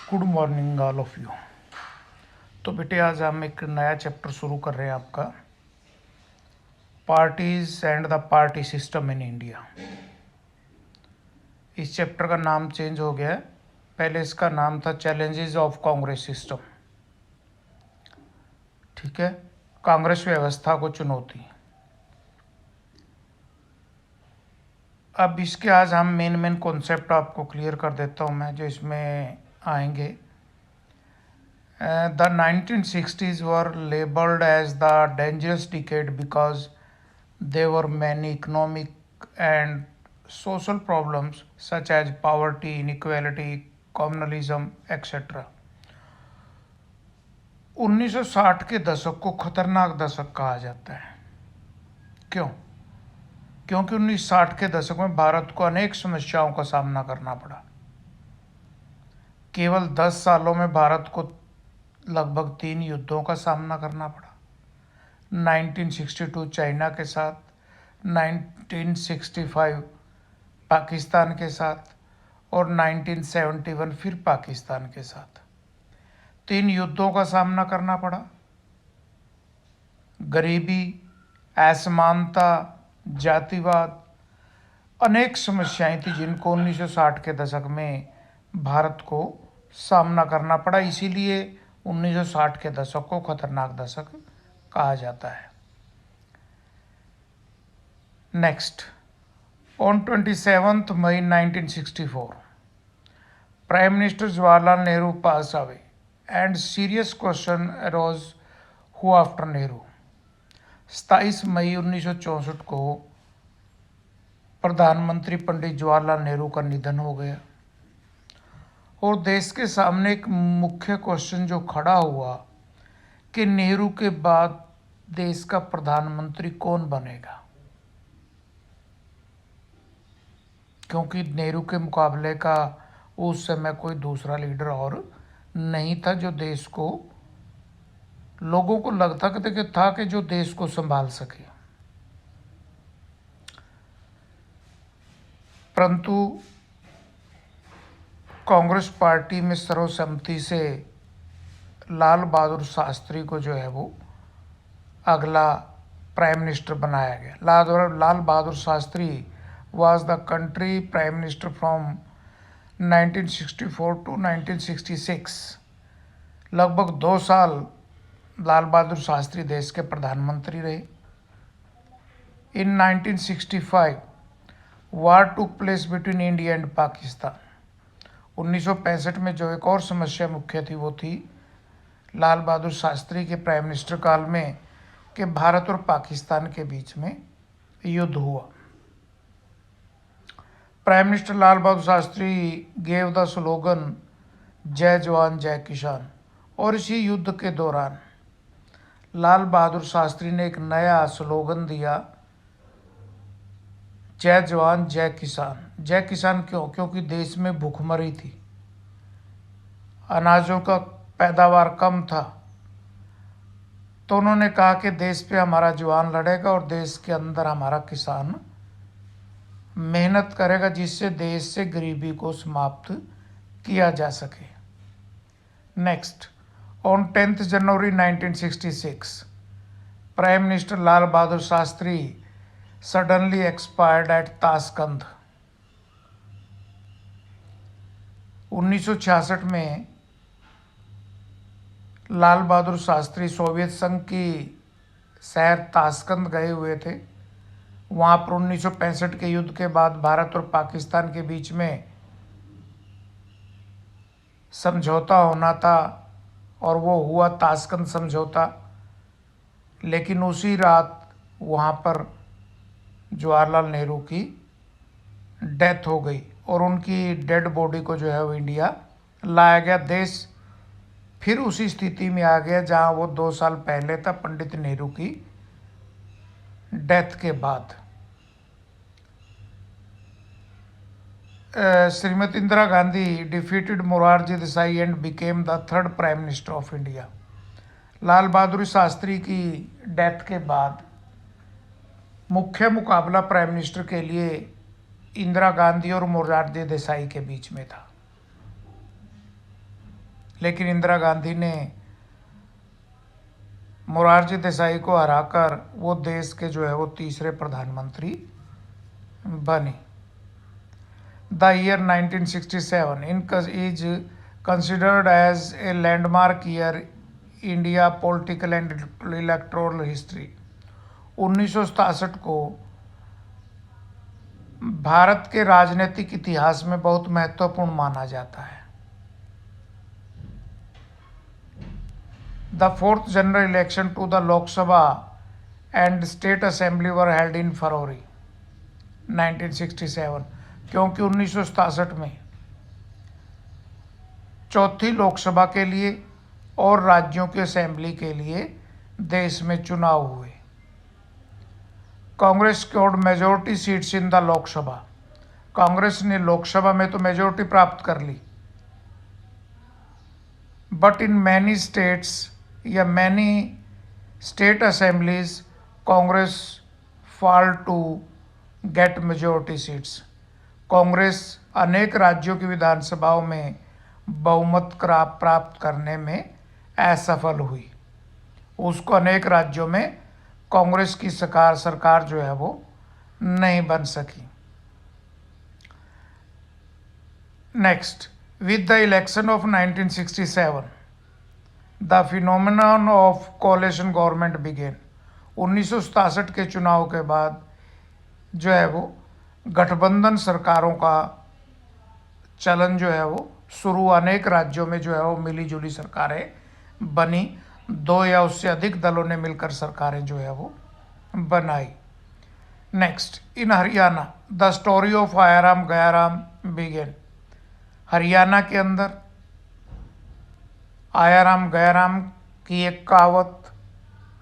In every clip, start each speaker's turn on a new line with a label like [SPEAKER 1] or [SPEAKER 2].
[SPEAKER 1] Good morning all of you. तो बेटे आज हम एक नया चैप्टर शुरू कर रहे हैं आपका parties and the party system in India. इस चैप्टर का नाम चेंज हो गया है। पहले इसका नाम था चैलेंजेस ऑफ कांग्रेस सिस्टम। ठीक है, कांग्रेस व्यवस्था को चुनौती। अब इसके आज हम मेन कॉन्सेप्ट आपको क्लियर कर देता हूँ मैं, जो इसमें आएंगे। The 1960s were labeled as the dangerous decade because there were many economic and social problems such as poverty, inequality, communalism, etc. 1960 के दशक को खतरनाक दशक कहा जाता है। क्यों? क्योंकि 1960 के दशक में भारत को अनेक समस्याओं का सामना करना पड़ा। केवल 10 सालों में भारत को लगभग 3 युद्धों का सामना करना पड़ा। 1962 चाइना के साथ, 1965 पाकिस्तान के साथ और 1971 फिर पाकिस्तान के साथ। 3 युद्धों का सामना करना पड़ा। गरीबी, असमानता, जातिवाद, अनेक समस्याएं थी जिनको 1960 के दशक में भारत को सामना करना पड़ा। इसीलिए 1960 के दशक को खतरनाक दशक कहा जाता है। Next, on 27 May 1964 prime minister Jawaharlal Nehru pass away and serious question arose who after Nehru. 27 मई 1964 को प्रधानमंत्री पंडित जवाहरलाल नेहरू का निधन हो गया और देश के सामने एक मुख्य क्वेश्चन जो खड़ा हुआ कि नेहरू के बाद देश का प्रधानमंत्री कौन बनेगा, क्योंकि नेहरू के मुकाबले का उस समय कोई दूसरा लीडर और नहीं था जो देश को, लोगों को लगता था कि जो देश को संभाल सके। परंतु कांग्रेस पार्टी में सर्वसम्मति से लाल बहादुर शास्त्री को जो है वो अगला प्राइम मिनिस्टर बनाया गया। लाल Bahadur Shastri was the country prime minister from 1964 to 1966। लगभग 2 साल लाल बहादुर शास्त्री देश के प्रधानमंत्री रहे। इन 1965 war took place between India and Pakistan. 1965 में जो एक और समस्या मुख्य थी वो थी लाल बहादुर शास्त्री के प्राइम मिनिस्टर काल में कि भारत और पाकिस्तान के बीच में युद्ध हुआ। Prime minister Lal Bahadur Shastri gave the slogan जय जवान जय किसान, और इसी युद्ध के दौरान लाल बहादुर शास्त्री ने एक नया स्लोगन दिया, जय जवान जय किसान। जय किसान क्यों? क्योंकि देश में भूखमरी थी, अनाजों का पैदावार कम था। तो उन्होंने कहा कि देश पे हमारा जवान लड़ेगा और देश के अंदर हमारा किसान मेहनत करेगा, जिससे देश से गरीबी को समाप्त किया जा सके। Next, on 10 January 1966 prime minister Lal Bahadur Shastri suddenly expired at Tashkent. 1966 में लाल बहादुर शास्त्री सोवियत संघ की शहर ताशकंद गए हुए थे। वहाँ पर 1965 के युद्ध के बाद भारत और पाकिस्तान के बीच में समझौता होना था और वो हुआ ताशकंद समझौता। लेकिन उसी रात वहाँ पर जवाहरलाल नेहरू की डेथ हो गई और उनकी डेड बॉडी को जो है वो इंडिया लाया गया। देश फिर उसी स्थिति में आ गया जहाँ वो 2 साल पहले था, पंडित नेहरू की डेथ के बाद। Shrimati Indira Gandhi defeated Morarji Desai and became the 3rd prime minister of India. Lal Bahadur Shastri की डेथ के बाद मुख्य मुकाबला प्राइम मिनिस्टर के लिए इंदिरा गांधी और मोरारजी देसाई के बीच में था। लेकिन इंदिरा गांधी ने मोरारजी देसाई को हराकर वो देश के जो है वो तीसरे प्रधानमंत्री बनी। The year 1967 is considered as a landmark year India political and electoral history. 1967 को भारत के राजनीतिक इतिहास में बहुत महत्वपूर्ण माना जाता है। The fourth general election to the Lok Sabha and state assembly were held in February 1967, क्योंकि 1967 में चौथी लोकसभा के लिए और राज्यों की असेंबली के लिए देश में चुनाव हुए। Congress scored majority seats in the Lok Sabha. Congress ने लोकसभा में तो मेजोरिटी प्राप्त कर ली, बट इन मैनी स्टेट्स या many state assemblies Congress fail to get majority seats. Congress अनेक राज्यों की विधानसभाओं में बहुमत प्राप्त करने में असफल हुई। उसको अनेक राज्यों में कांग्रेस की सरकार जो है वो नहीं बन सकी। Next, with the election of 1967 the phenomenon of coalition government began. 1967 के चुनाव के बाद जो है वो गठबंधन सरकारों का चलन जो है वो शुरू, अनेक राज्यों में जो है वो मिली जुली सरकारें बनी। 2 या उससे अधिक दलों ने मिलकर सरकारें जो है वो बनाई। Next, in Haryana the story of Ayaram Gayaram began. Haryana के अंदर आयाराम गयाराम की एक कहावत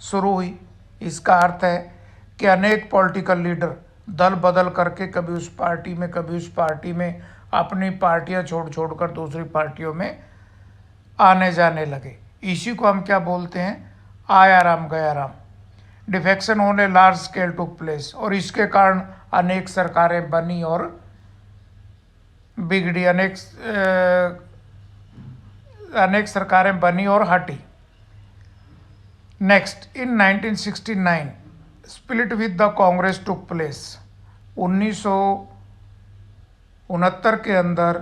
[SPEAKER 1] शुरू हुई। इसका अर्थ है कि अनेक पॉलिटिकल लीडर दल बदल करके कभी उस पार्टी में कभी उस पार्टी में अपनी पार्टियां छोड़कर दूसरी पार्टियों में आने जाने लगे। इसी को हम क्या बोलते हैं, Aaya Ram Gaya Ram. Defection on a large scale took place, और इसके कारण अनेक सरकारें बनी और बिगड़ी, अनेक सरकारें बनी और हटी। Next, in 1969 split with the Congress took place. 1969 के अंदर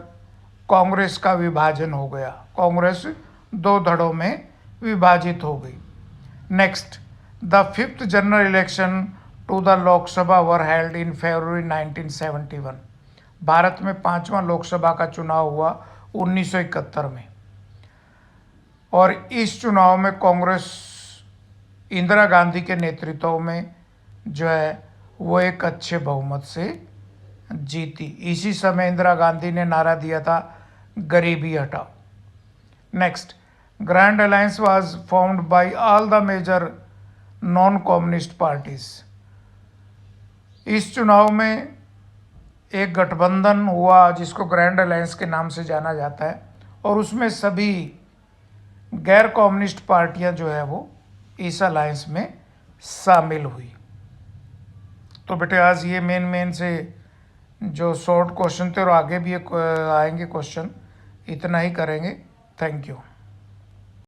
[SPEAKER 1] कांग्रेस का विभाजन हो गया। कांग्रेस 2 धड़ों में विभाजित हो गई। Next, the 5th general election to the Lok Sabha were held in February 1971। Bharat में 5वां लोकसभा का चुनाव हुआ 1971 में, और इस चुनाव में कांग्रेस इंदिरा गांधी के नेतृत्व में जो है वो एक अच्छे बहुमत से जीती। इसी समय इंदिरा गांधी ने नारा दिया था, गरीबी हटाओ। Next, grand alliance was formed by all the major non communist parties. इस चुनाव में एक गठबंधन हुआ जिसको ग्रैंड अलायंस के नाम से जाना जाता है, और उसमें सभी गैर कम्युनिस्ट पार्टियां जो है वो इस अलायंस में शामिल हुई। तो बेटे आज ये मेन से जो शॉर्ट क्वेश्चन थे, और आगे भी आएंगे क्वेश्चन, इतना ही करेंगे। Thank you.